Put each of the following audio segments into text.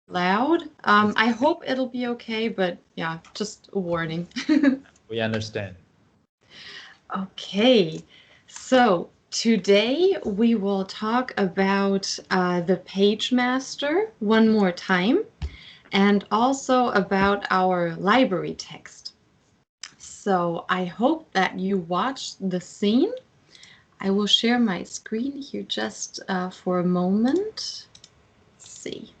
loud. It's I hope it'll be okay, but yeah, just a warning. we understand. Okay, so today we will talk about the Page Master one more time and also about our library text. So I hope that you watched the scene. I will share my screen here just for a moment. Let's see.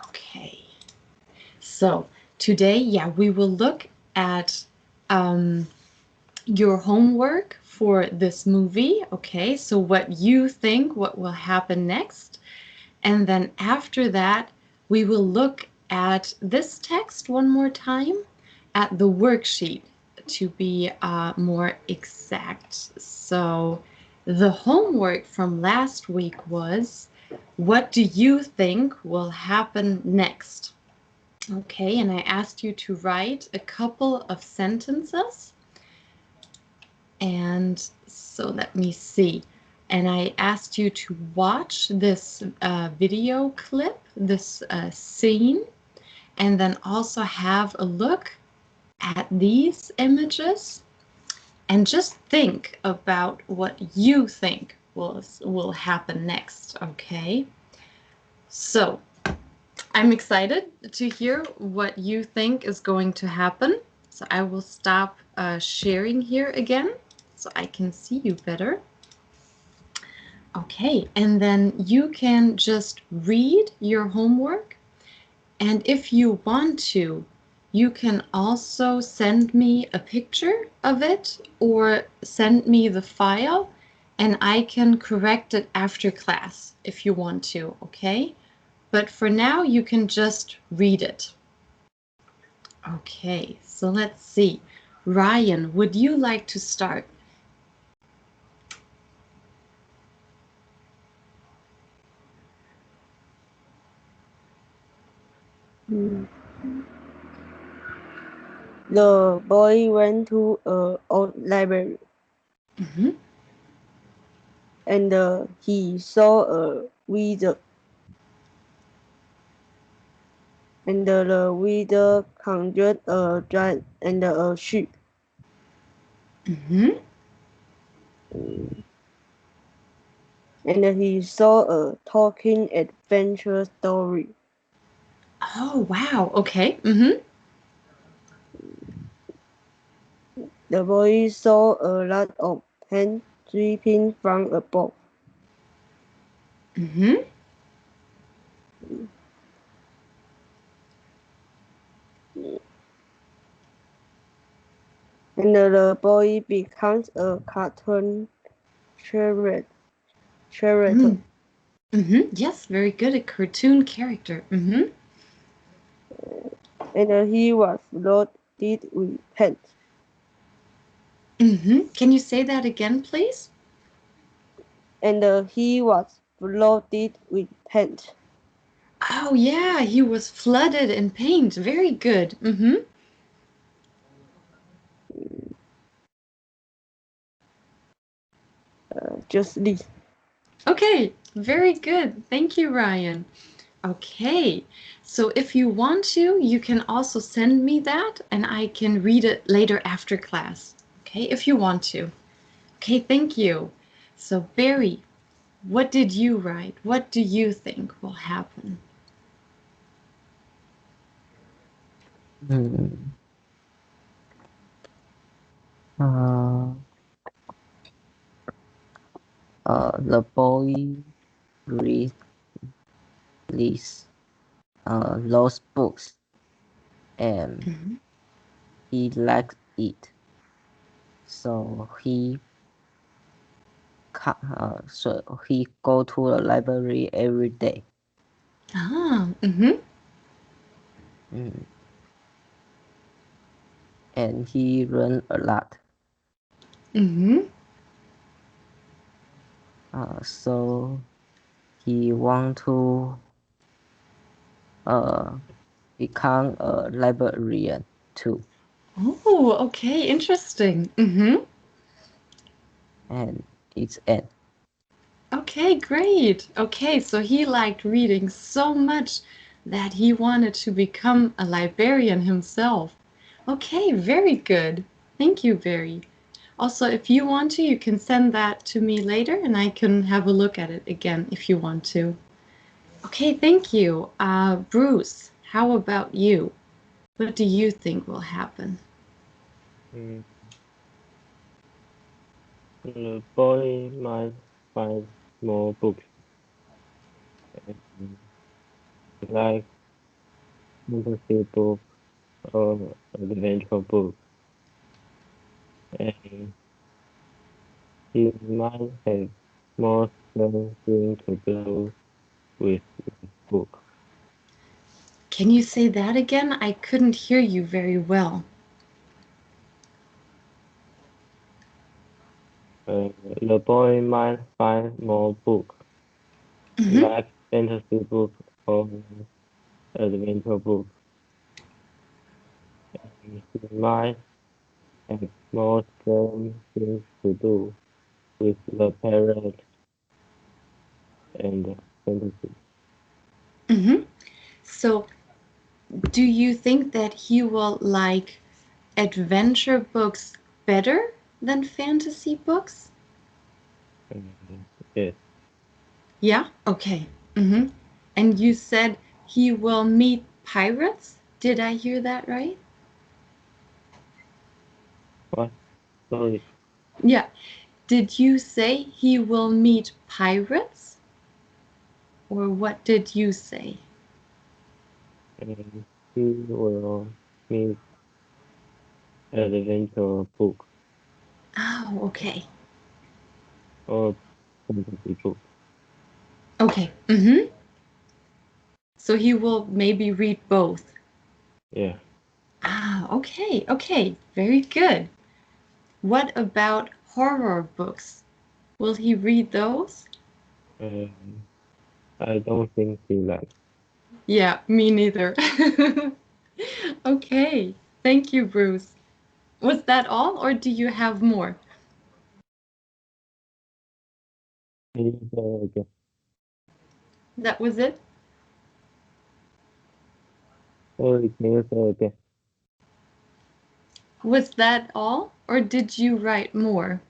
Okay. So today, yeah, we will look at um, your homework for this movie. Okay, so what you think, what will happen next. And then after that, we will look at this text one more time, at the worksheet to be more exact. So the homework from last week was, what do you think will happen next? Okay, and I asked you to write a couple of sentences. And so let me see. And I asked you to watch this video clip, this scene, and then also have a look at these images and just think about what you think will happen next, okay? So I'm excited to hear what you think is going to happen. So I will stop sharing here again so I can see you better. Okay, and then you can just read your homework. And if you want to, you can also send me a picture of it or send me the file and I can correct it after class if you want to, okay? But for now, you can just read it. Okay, so let's see. Ryan, would you like to start? Mm. The boy went to a old library Mm-hmm. and he saw a wizard. And the wizard conjured a giant and a sheep. Mm-hmm. And he saw a talking adventure story. Oh, wow. Okay. Mm-hmm. The boy saw a lot of hands sweeping from above. Mm-hmm. And the boy becomes a cartoon character. Mm. Mm-hmm. Yes, very good. A cartoon character. Mm-hmm. And he was loaded with pens. Mm-hmm. Can you say that again, please? And he was flooded with paint. Oh, yeah, he was flooded in paint. Very good. Mm-hmm. Just this. Okay, very good. Thank you, Ryan. Okay, so if you want to, you can also send me that and I can read it later after class. Okay, if you want to. Okay, thank you. So, Barry, what did you write? What do you think will happen? Hmm. Uh, the boy read these lost books and Mhm. he liked it. So he go to the library every day. Ah, mm-hmm. Mm. And he learned a lot. Mm-hmm. So he want to uh become a librarian too. Oh, okay, interesting. Mm-hmm. And it's end. Okay, great. Okay, so he liked reading so much that he wanted to become a librarian himself. Okay, very good. Thank you, Barry. Also, if you want to, you can send that to me later and I can have a look at it again if you want to. Okay, thank you. Bruce, how about you? What do you think will happen? Mm, the boy might find more books and like fantasy book or adventure book, and he might have more something to do with his book. Can you say that again? I couldn't hear you very well. The boy might find more book Mm-hmm. like fantasy book or adventure book, and he might have more things to do with the parrot and fantasy. Mm-hmm. So, do you think that he will like adventure books better than fantasy books? And yes, Yeah? Okay. Mm-hmm. And you said he will meet pirates? Did I hear that right? what? Sorry, Yeah. Did you say he will meet pirates? Or what did you say? and he will meet adventure book Oh, okay. or fantasy book. Okay. Mm-hmm. So he will maybe read both. Yeah, Ah, okay. Okay. Very good. What about horror books? Will he read those? um, I don't think he likes. Yeah, me neither. Okay. Thank you, Bruce. Was that all, or do you have more? He's again. That was it? Sorry, can you say again? Was that all, or did you write more?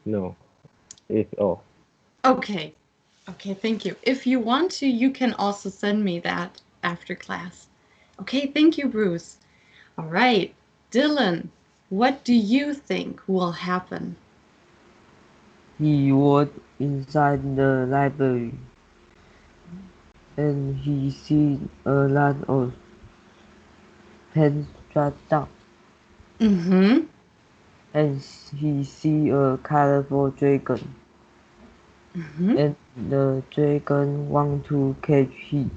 No, it's all. Okay. Okay, thank you. If you want to, you can also send me that after class. Okay, thank you, Bruce. All right. Dylan, what do you think will happen? He was inside the library and he seen a lot of pens strapped down Mm-hmm. and he see a colorful dragon Mm-hmm. and the dragon want to catch him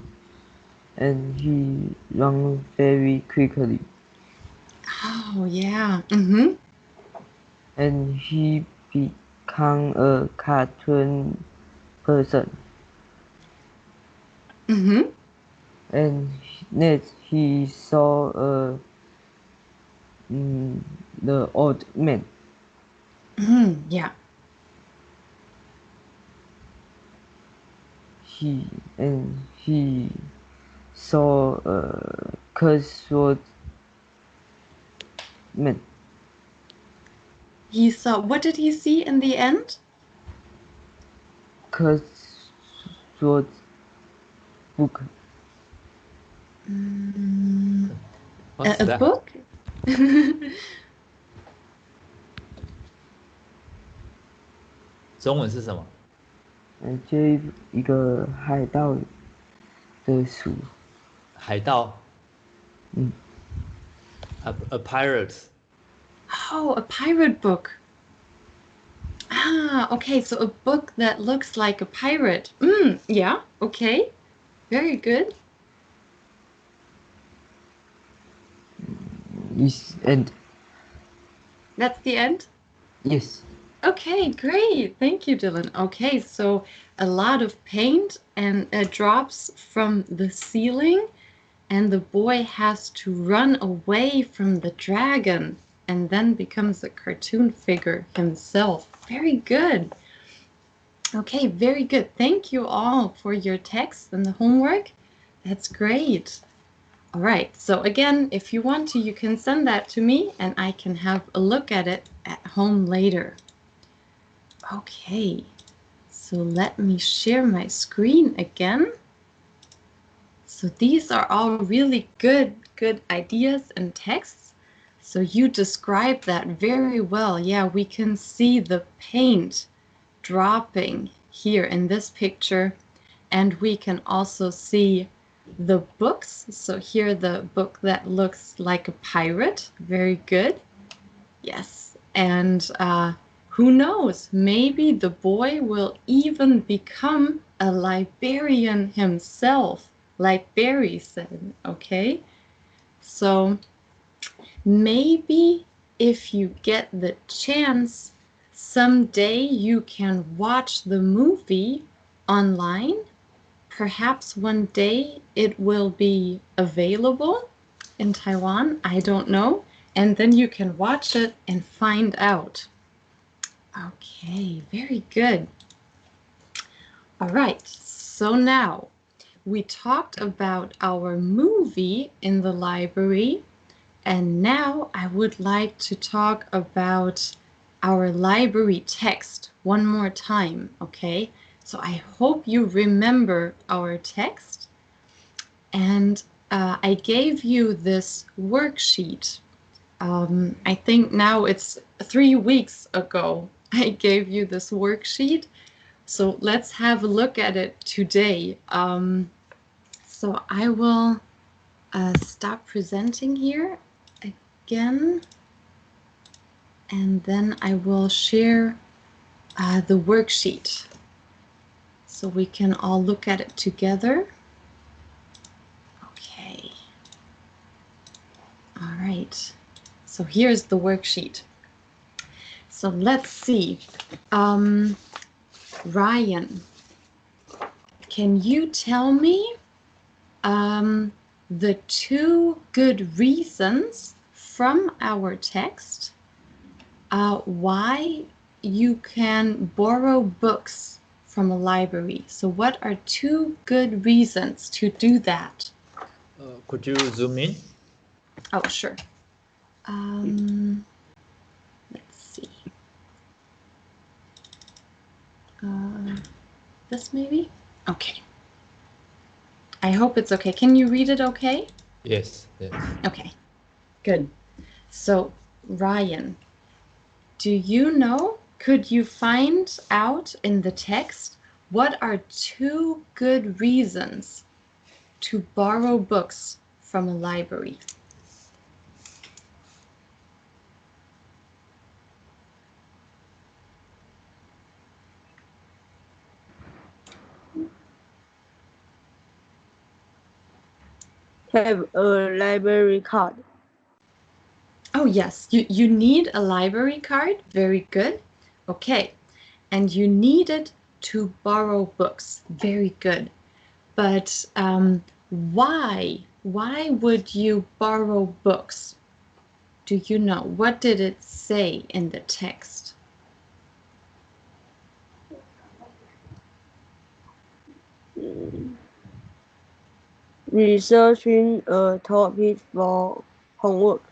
and he run very quickly Oh, yeah. Mm-hmm. and he become a cartoon person Mm-hmm. and next he saw mm, the old man. Mm-hmm. Yeah. He saw a cursed man. He saw, what did he see in the end? Cursed book. Mm, What's a that? book? 中文是什么？这一个海盗的书。海盗嗯，a pirate。Oh, a pirate book. Ah, okay, so a book that looks like a pirate. Yeah, okay. Very good. Yes, and That's the end? yes, Okay, great. Thank you, Dylan. Okay, so a lot of paint and drops from the ceiling, and the boy has to run away from the dragon and then becomes a cartoon figure himself. Very good. Okay, very good. Thank you all for your text and the homework. That's great. All right, so again, if you want to, you can send that to me and I can have a look at it at home later. Okay, so let me share my screen again. So these are all really good ideas and texts. So you described that very well. Yeah, we can see the paint dropping here in this picture, and we can also see the books. So here the book that looks like a pirate. Very good. Yes, and who knows, maybe the boy will even become a librarian himself, like Barry said. Okay, so maybe if you get the chance, someday you can watch the movie online. Perhaps one day it will be available in Taiwan. I don't know. And then you can watch it and find out. Okay, very good. All right, so now we talked about our movie in the library. And now I would like to talk about our library text one more time, okay? So I hope you remember our text. And I gave you this worksheet. I think now it's 3 weeks ago I gave you this worksheet. So let's have a look at it today. So I will stop presenting here again, and then I will share the worksheet so we can all look at it together. Okay. All right. So here's the worksheet. So let's see. Ryan, can you tell me the 2 good reasons from our text why you can borrow books from a library? So what are 2 good reasons to do that? Could you zoom in? Oh, sure. Let's see. This maybe? Okay. I hope it's okay. Can you read it okay? Yes. Okay, good. So, Ryan, do you know, could you find out in the text what are 2 good reasons to borrow books from a library? Have a library card. Oh, yes, you need a library card. Very good. Okay, and you need it to borrow books. Very good. But why? Why would you borrow books? Do you know? What did it say in the text? Researching a topic for homework.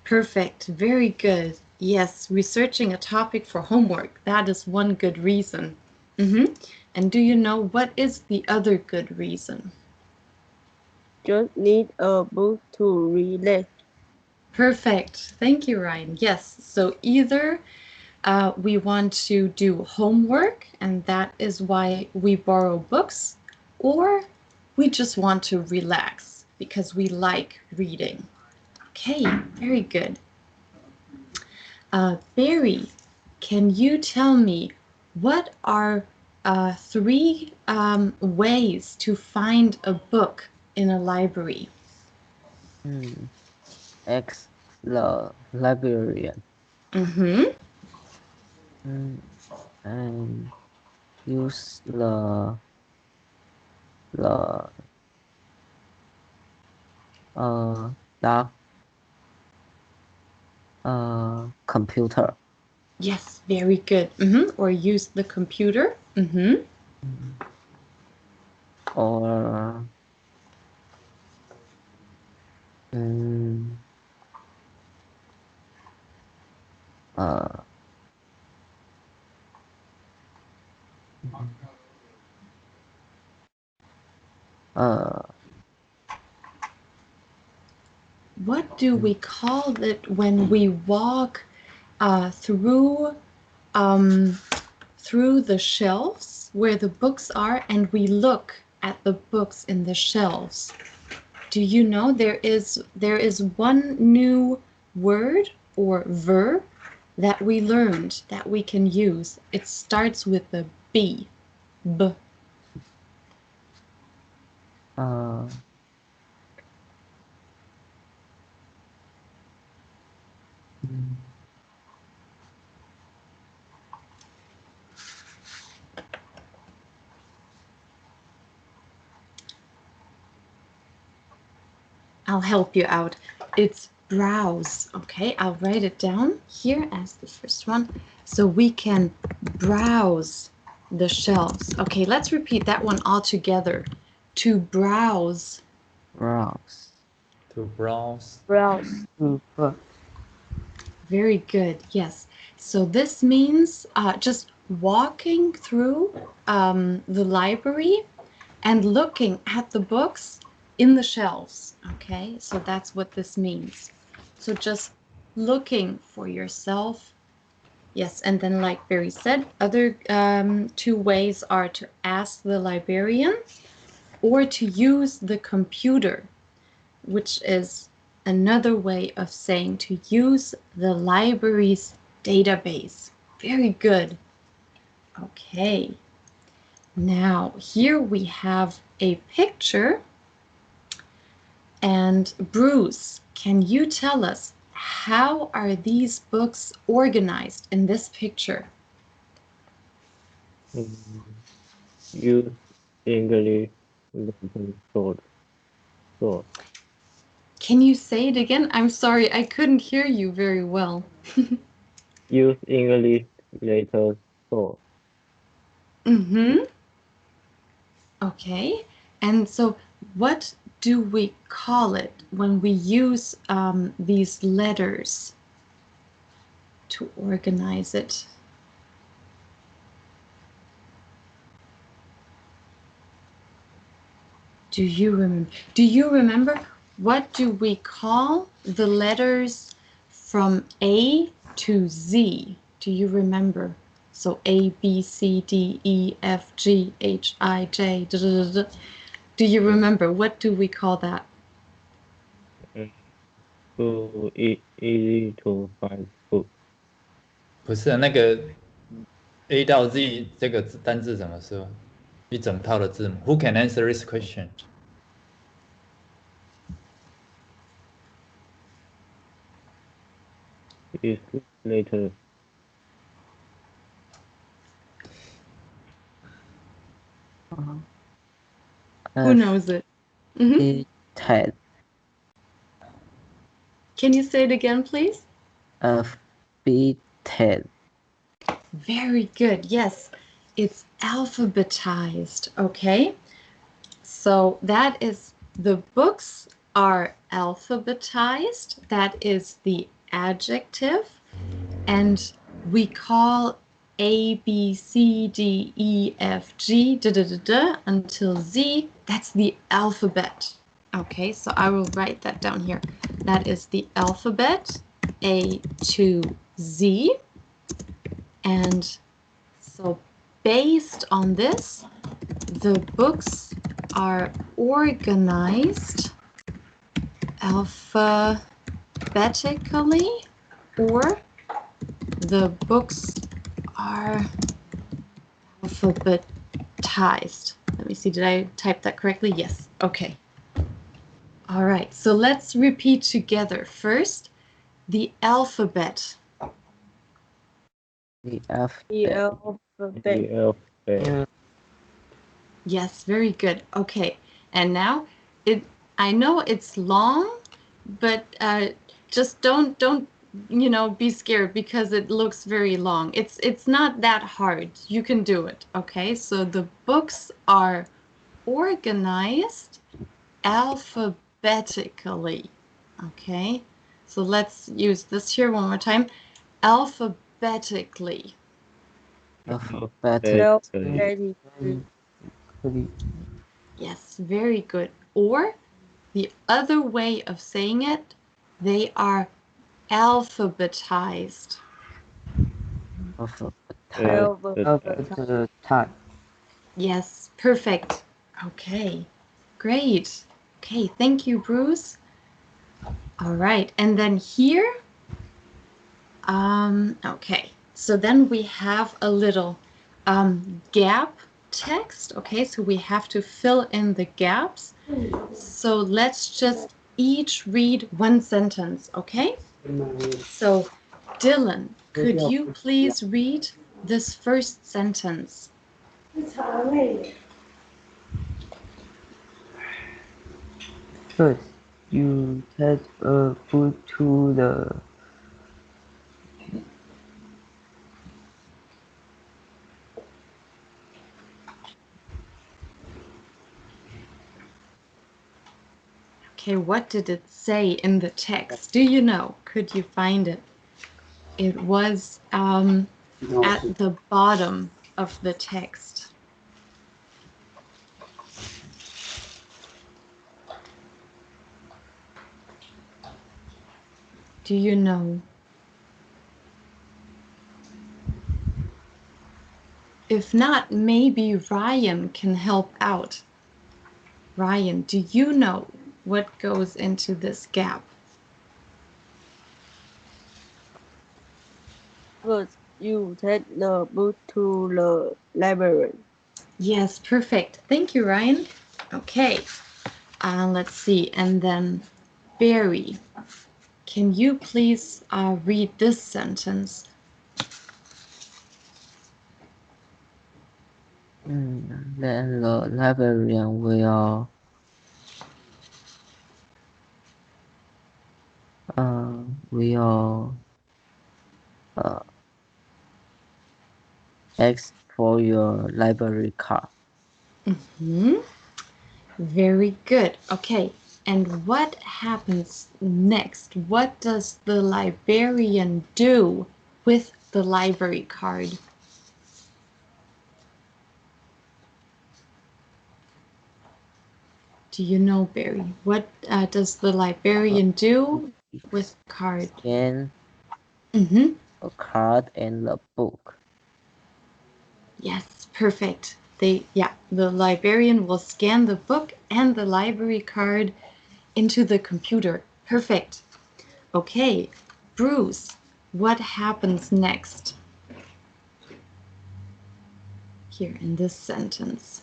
Perfect. Very good. Yes, researching a topic for homework. That is one good reason. And do you know what is the other good reason? Just need a book to relax. Perfect. Thank you, Ryan. Yes. So either we want to do homework, and that is why we borrow books, or we just want to relax because we like reading. Okay, very good. Barry, can you tell me what are 3 ways to find a book in a library? Ask the librarian. Mm-hmm. And use the dark computer. Yes, very good. Or use the computer. Mm-hmm. Or uh, uh, What do we call it when we walk through the shelves where the books are and we look at the books in the shelves? Do you know there is one new word or verb that we learned that we can use? It starts with the B. B. uh, I'll help you out. It's browse. Okay, I'll write it down here as the first one. So we can browse the shelves. Okay, let's repeat that one all together. To browse. browse. To browse. Browse. Very good. Yes. So this means just walking through the library and looking at the books in the shelves. Okay, so that's what this means. So just looking for yourself. Yes, and then like Barry said, other two ways are to ask the librarian or to use the computer, which is another way of saying to use the library's database. Very good. Okay. Now, here we have a picture. And Bruce, can you tell us how are these books organized in this picture? Use English letter sort. Can you say it again? I'm sorry, I couldn't hear you very well. Use English letter sort. Mm-hmm. Okay. And so what do we call it when we use these letters to organize it? Do you remember? Do you remember what do we call the letters from A to Z? Do you remember? So A, B, C, D, E, F, G, H, I, J. Da, da, da, da. Do you remember? What do we call that? Too easy to find book. 不是那个 A 到 Z 这个单字怎么说？一整套的字母。Who can answer this question? Use letter. Who knows it? Mhm. Ted. Can you say it again, please? Ted. Very good. Yes, it's alphabetized. Okay. So that is the books are alphabetized. That is the adjective. And we call A, B, C, D, E, F, G, da, da, da, da, until Z. That's the alphabet. Okay, so I will write that down here. That is the alphabet, A to Z. And so based on this, the books are organized alphabetically, or the books are alphabetized. Let me see, did I type that correctly? Yes. Okay. All right, so let's repeat together. First, the alphabet. The The alphabet. alphabet. The alphabet. Yes, very good. Okay, and now I know it's long, but just don't be scared because it looks very long. It's not that hard. You can do it, okay? So the books are organized alphabetically, okay? So let's use this here one more time. Alphabetically. Alphabetic. Alphabetically. Yes, very good. Or the other way of saying it, they are alphabetized. Alphabetized. Yes, perfect. Okay, great. Okay, thank you, Bruce. All right, and then here, okay, so then we have a little gap text. Okay, so we have to fill in the gaps. So let's just each read one sentence, okay? So, Dylan, could you please read this first sentence? First, you take a book to the Okay, what did it say in the text? Do you know? Could you find it? It was at the bottom of the text. Do you know? If not, maybe Ryan can help out. Ryan, do you know what goes into this gap? First, you take the book to the library. Yes, perfect. Thank you, Ryan. Okay, let's see. And then Barry, can you please read this sentence? Then the librarian will ask for your library card. Very good. Okay, and what happens next? What does the librarian do with the library card? Do you know, Barry? What does the librarian do with the card? Scan Mm-hmm. a card and the book. Yes, perfect. The librarian will scan the book and the library card into the computer. Perfect. Okay, Bruce, what happens next? Here in this sentence.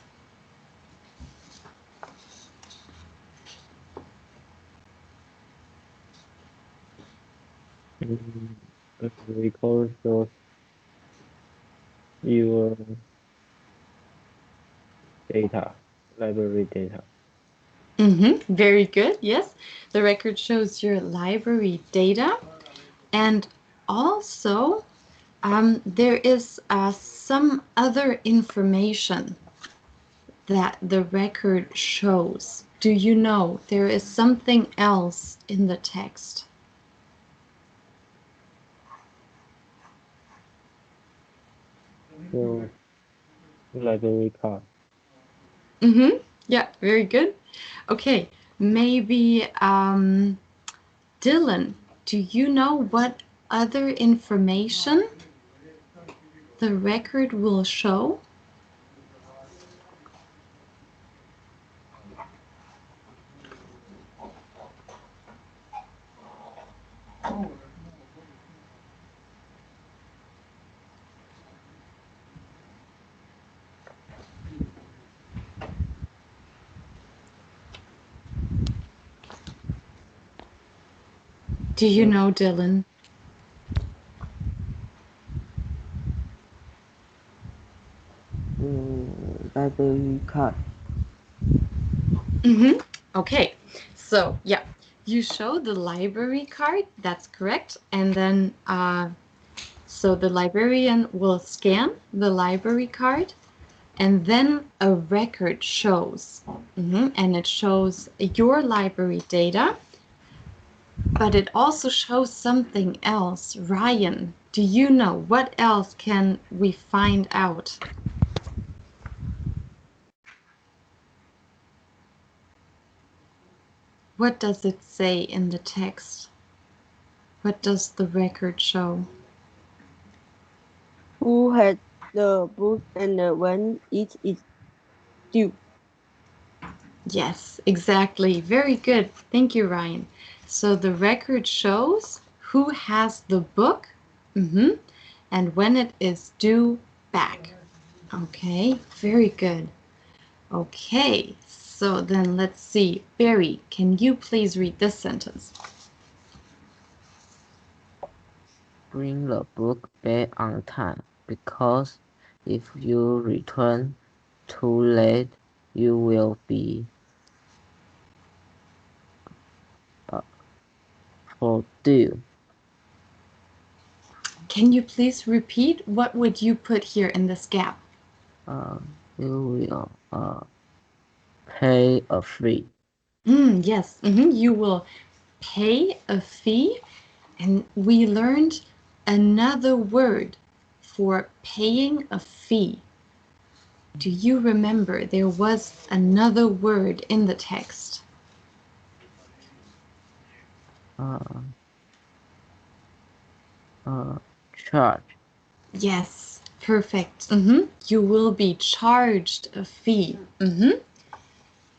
Record shows your data, library data. Very good. Yes, the record shows your library data, and also there is some other information that the record shows. Do you know there is something else in the text? So, library card. Yeah, very good. Okay, maybe Dylan, do you know what other information the record will show? Do you know, Dylan? Library card. Okay, so yeah, You show the library card, that's correct. And then, so the librarian will scan the library card, and then a record shows. And it shows your library data, but it also shows something else. Ryan, do you know what else can we find out? What does it say in the text? What does the record show? Who had the book and when it is due? Yes, exactly. Very good. Thank you, Ryan. So the record shows who has the book and when it is due back. Okay, very good. Okay, so then let's see. Barry, can you please read this sentence? Bring the book back on time, because if you return too late, you will be due. Can you please repeat? What would you put here in this gap? You will pay a fee. Yes, you will pay a fee. And we learned another word for paying a fee. Do you remember there was another word in the text? Charge. Yes, perfect. You will be charged a fee.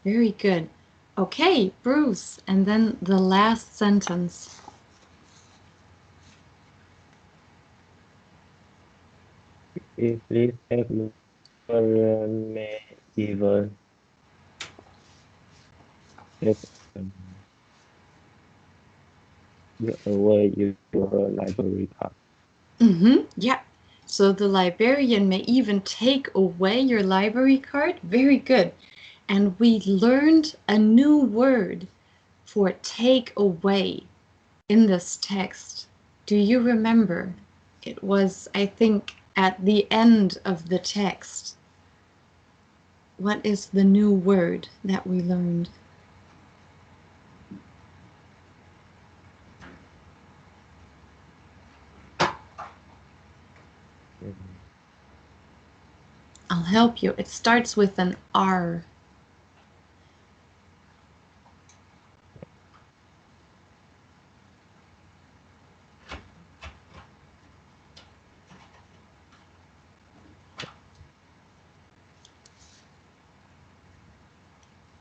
Very good. Okay, Bruce, and then the last sentence. If this librarian may even take away your library card. Yeah. So the librarian may even take away your library card. Very good. And we learned a new word for take away in this text. Do you remember? It was, I think, at the end of the text. What is the new word that we learned? I'll help you. It starts with an R.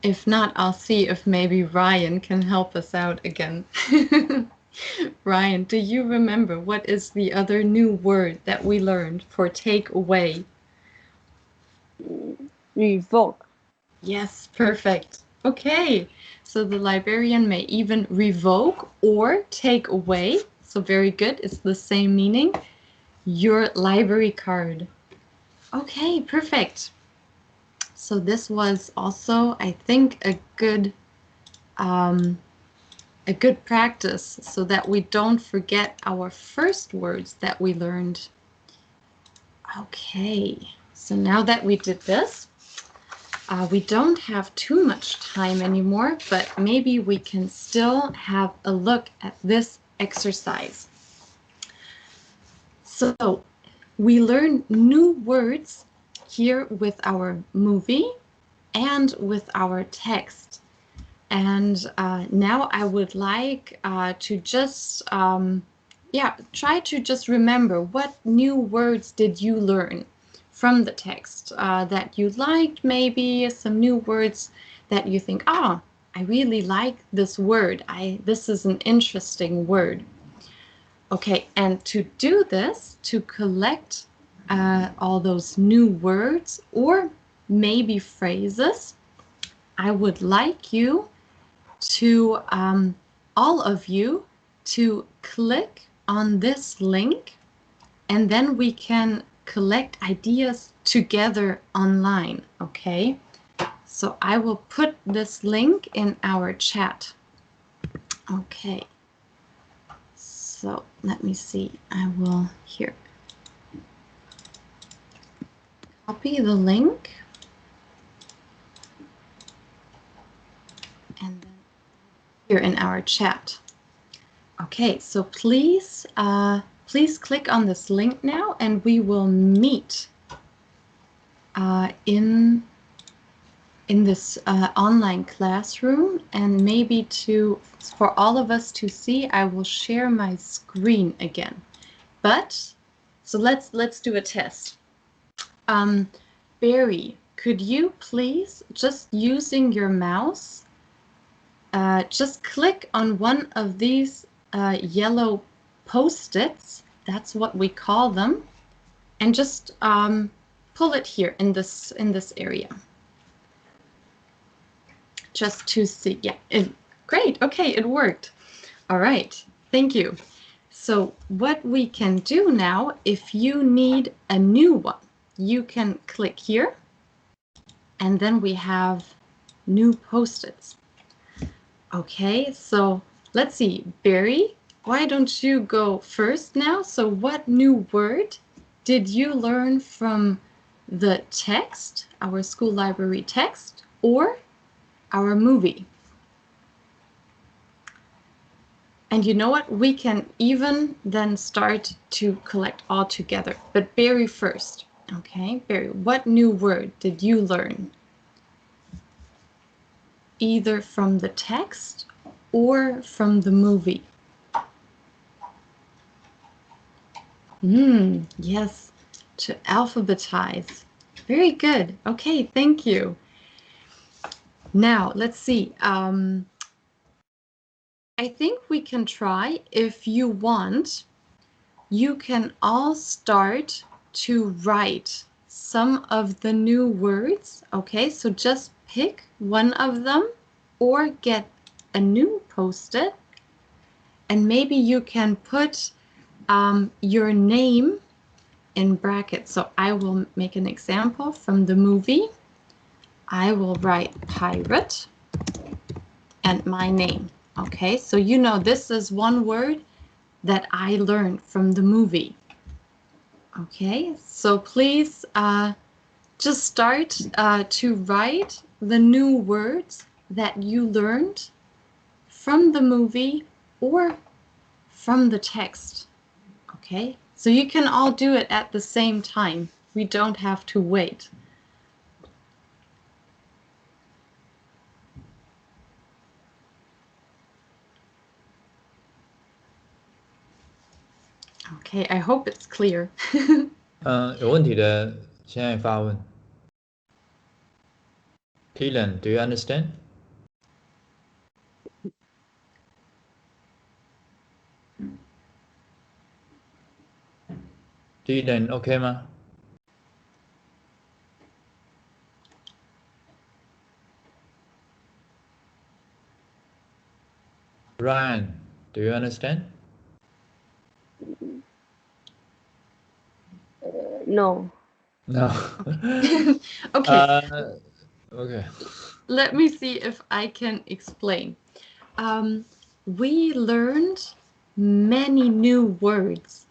If not, I'll see if maybe Ryan can help us out again. Ryan, do you remember what is the other new word that we learned for take away? Revoke. Yes, perfect. Okay, so the librarian may even revoke or take away. So very good, it's the same meaning. Your library card. Okay, perfect. So this was also, I think, a good practice so that we don't forget our first words that we learned. Okay, so now that we did this, we don't have too much time anymore, but maybe we can still have a look at this exercise. So we learn new words here with our movie and with our text. And now I would like to just, try to just remember what new words did you learn from the text that you liked, maybe some new words that you think, I really like this word. This is an interesting word. Okay, and to do this, to collect all those new words or maybe phrases, I would like you to all of you to click on this link, and then we can collect ideas together online, okay? So I will put this link in our chat. Okay. So let me see. I will here copy the link and then here in our chat. Okay, so please click on this link now, and we will meet in this online classroom. And maybe for all of us to see, I will share my screen again. But so let's do a test. Barry, could you please, just using your mouse, just click on one of these yellow post-its, that's what we call them, and just pull it here in this area, just to see. Yeah, great. Okay, it worked. All right, thank you. So what we can do now, if you need a new one, you can click here, and then we have new post-its. Okay, so let's see, Barry, why don't you go first now? So what new word did you learn from the text, our school library text, or our movie? And you know what? We can even then start to collect all together. But Barry first. Okay, Barry, what new word did you learn? Either from the text or from the movie? Yes, to alphabetize. Very good. Okay, thank you. Now, let's see. I think we can try, if you want, you can all start to write some of the new words. Okay, so just pick one of them or get a new post-it, and maybe you can put your name in brackets. So I will make an example from the movie. I will write pirate and my name. Okay, so you know this is one word that I learned from the movie. Okay, so please just start to write the new words that you learned from the movie or from the text. Okay, so you can all do it at the same time. We don't have to wait. Okay, I hope it's clear. 有问题的现在发问。Dylan, do you understand? Dylan, OK 吗？ Ryan, do you understand? No. No. Okay. Okay. Let me see if I can explain. We learned many new words.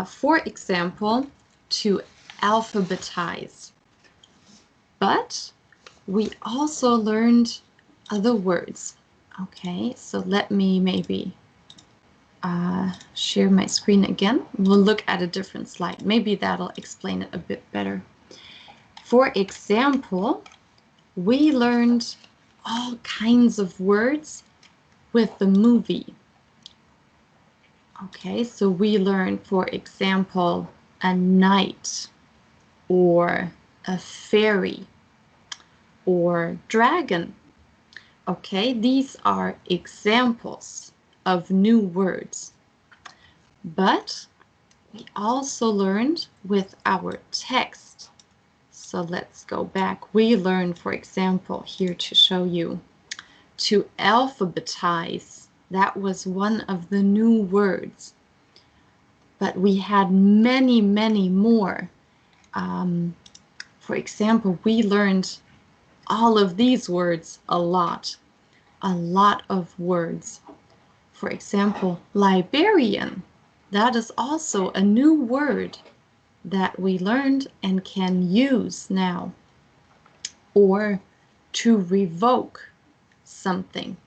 For example, to alphabetize. But we also learned other words. Okay, so let me maybe share my screen again. We'll look at a different slide. Maybe that'll explain it a bit better. For example, we learned all kinds of words with the movie. Okay, so we learned, for example, a knight, or a fairy, or dragon. Okay, these are examples of new words. But we also learned with our text. So let's go back. We learned, for example, here to show you, to alphabetize. That was one of the new words. But we had many, many more. For example, we learned all of these words a lot of words. For example, librarian. That is also a new word that we learned and can use now. Or to revoke something.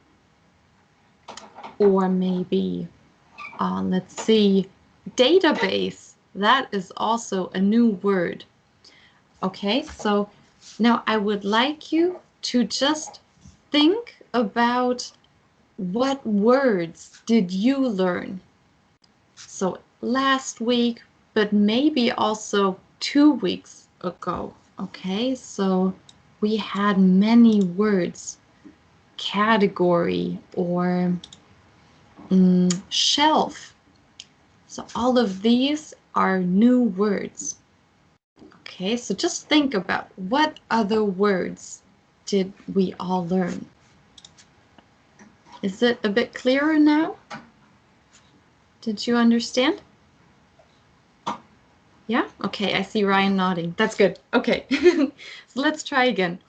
Or maybe, let's see, database. That is also a new word. Okay, so now I would like you to just think about what words did you learn? So last week, but maybe also 2 weeks ago. Okay, so we had many words. Category or shelf. So all of these are new words. Okay, so just think about what other words did we all learn? Is it a bit clearer now? Did you understand? Yeah? Okay, I see Ryan nodding. That's good. Okay, so let's try again.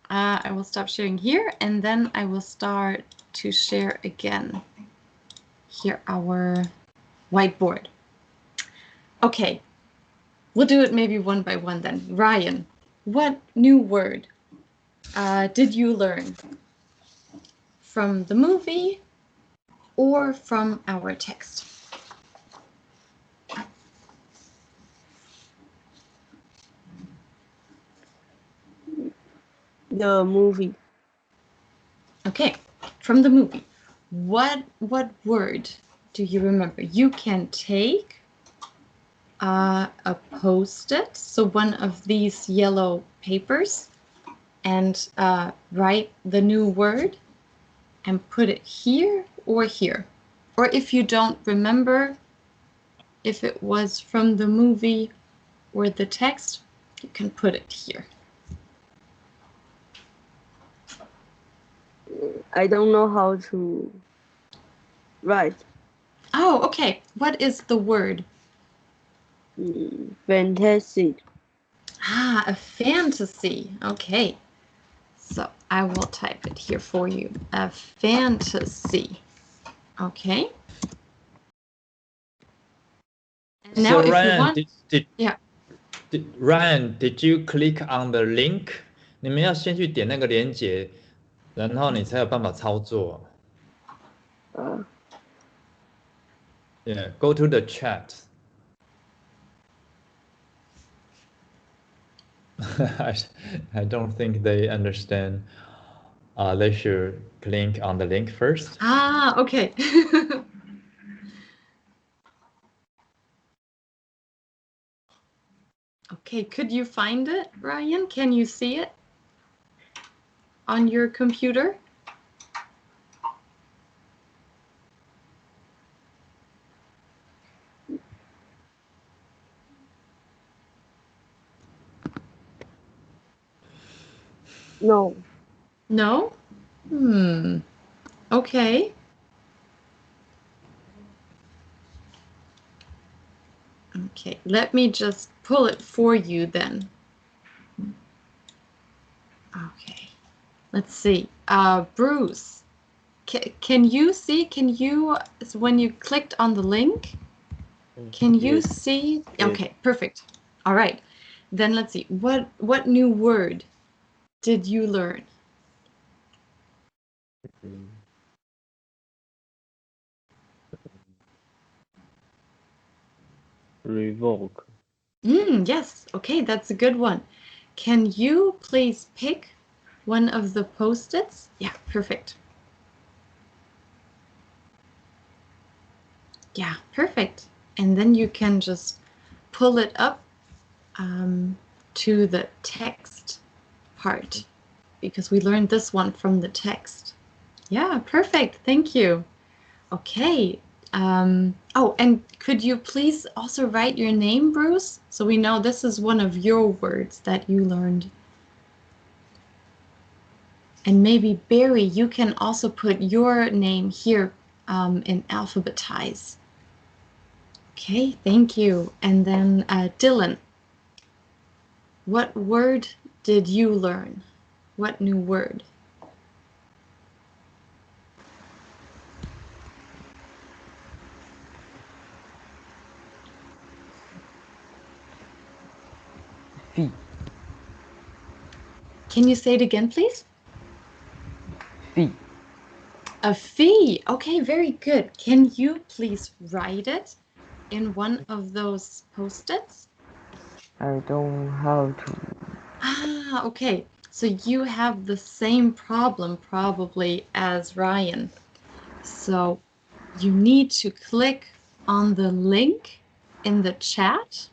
I will stop sharing here and then I will start to share again. Here, our whiteboard. Okay, we'll do it maybe one by one then. Ryan, what new word did you learn from the movie or from our text? The movie. Okay, from the movie. What word do you remember? You can take a Post-it, so one of these yellow papers, and write the new word and put it here or here. Or if you don't remember if it was from the movie or the text, you can put it here. I don't know how to write. Oh, okay. What is the word? Fantastic. Ah, a fantasy. Okay. So I will type it here for you. A fantasy. Okay. And now, So if you Ryan, want, yeah. Ryan, did you click on the link? 你们要先去点那个连结，然后你才有办法操作。Yeah, go to the chat. I don't think they understand. They should click on the link first. Ah, okay. Okay, could you find it, Ryan? Can you see it on your computer? No. No? Okay. Okay, let me just pull it for you then. Okay, let's see. Bruce, can you see? Can you, when you clicked on the link, can you Yes. see? Yes. Okay, perfect. All right, then let's see. What new word did you learn? Revoke. Yes, okay, that's a good one. Can you please pick one of the Post-its? Yeah, perfect. Yeah, perfect. And then you can just pull it up to the text part because we learned this one from the text. Yeah, perfect. Thank you. Okay. Oh, and could you please also write your name, Bruce? So we know this is one of your words that you learned. And maybe Barry, you can also put your name here and alphabetize. Okay, thank you. And then Dylan, what word did you learn? What new word? fee. Can you say it again, please? Fee. A fee. Okay, very good. Can you please write it in one of those post-its? I don't have to. Ah, okay. So you have the same problem probably as Ryan. So you need to click on the link in the chat.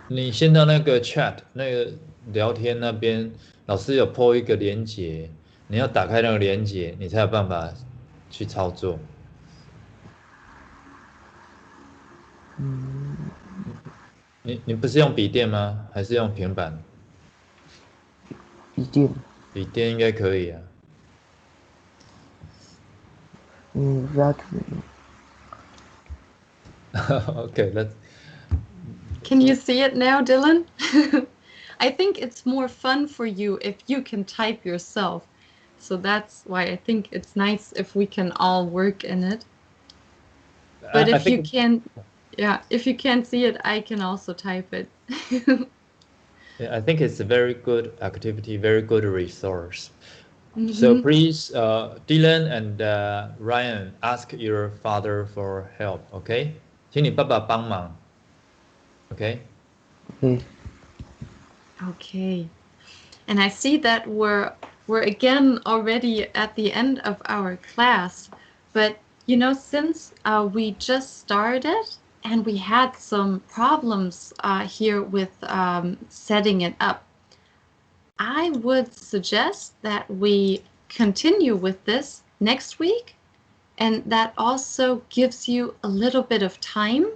你先到那个 chat 那个聊天那边，老师有 po 一个连结，你要打开那个连结，你才有办法去操作。你不是用笔电吗？还是用平板？笔电。笔电应该可以啊。That. Okay, let's. Can you see it now, Dylan? I think it's more fun for you if you can type yourself. So that's why I think it's nice if we can all work in it. But I if you think can't, yeah, if you can't see it, I can also type it. I think it's a very good activity, very good resource. So Mhm. please, Dylan and Ryan, ask your father for help, okay? 请你爸爸帮忙 okay? Okay. Okay. And I see that we're again already at the end of our class, but you know, since we just started and we had some problems here with setting it up, I would suggest that we continue with this next week, and that also gives you a little bit of time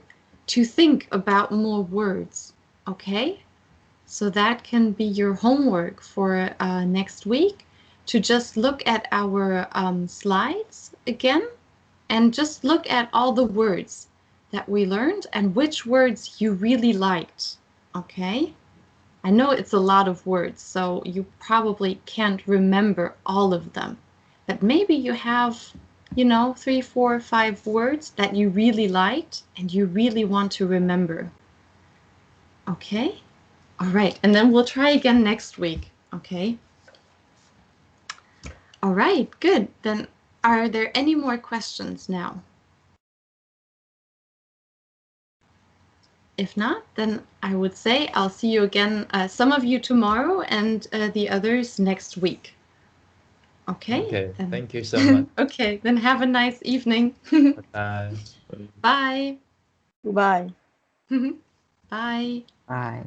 to think about more words, okay? So that can be your homework for next week, to just look at our slides again and just look at all the words that we learned and which words you really liked, okay? I know it's a lot of words, so you probably can't remember all of them, but maybe you have, you know, 3, 4, 5 words that you really liked and you really want to remember. Okay? All right, and then we'll try again next week, okay? All right, good. Then are there any more questions now? If not, then I would say I'll see you again, some of you tomorrow and the others next week. Okay? Okay, Then. thank you so much. Okay, then have a nice evening. Bye. Bye. Goodbye. Bye. Bye.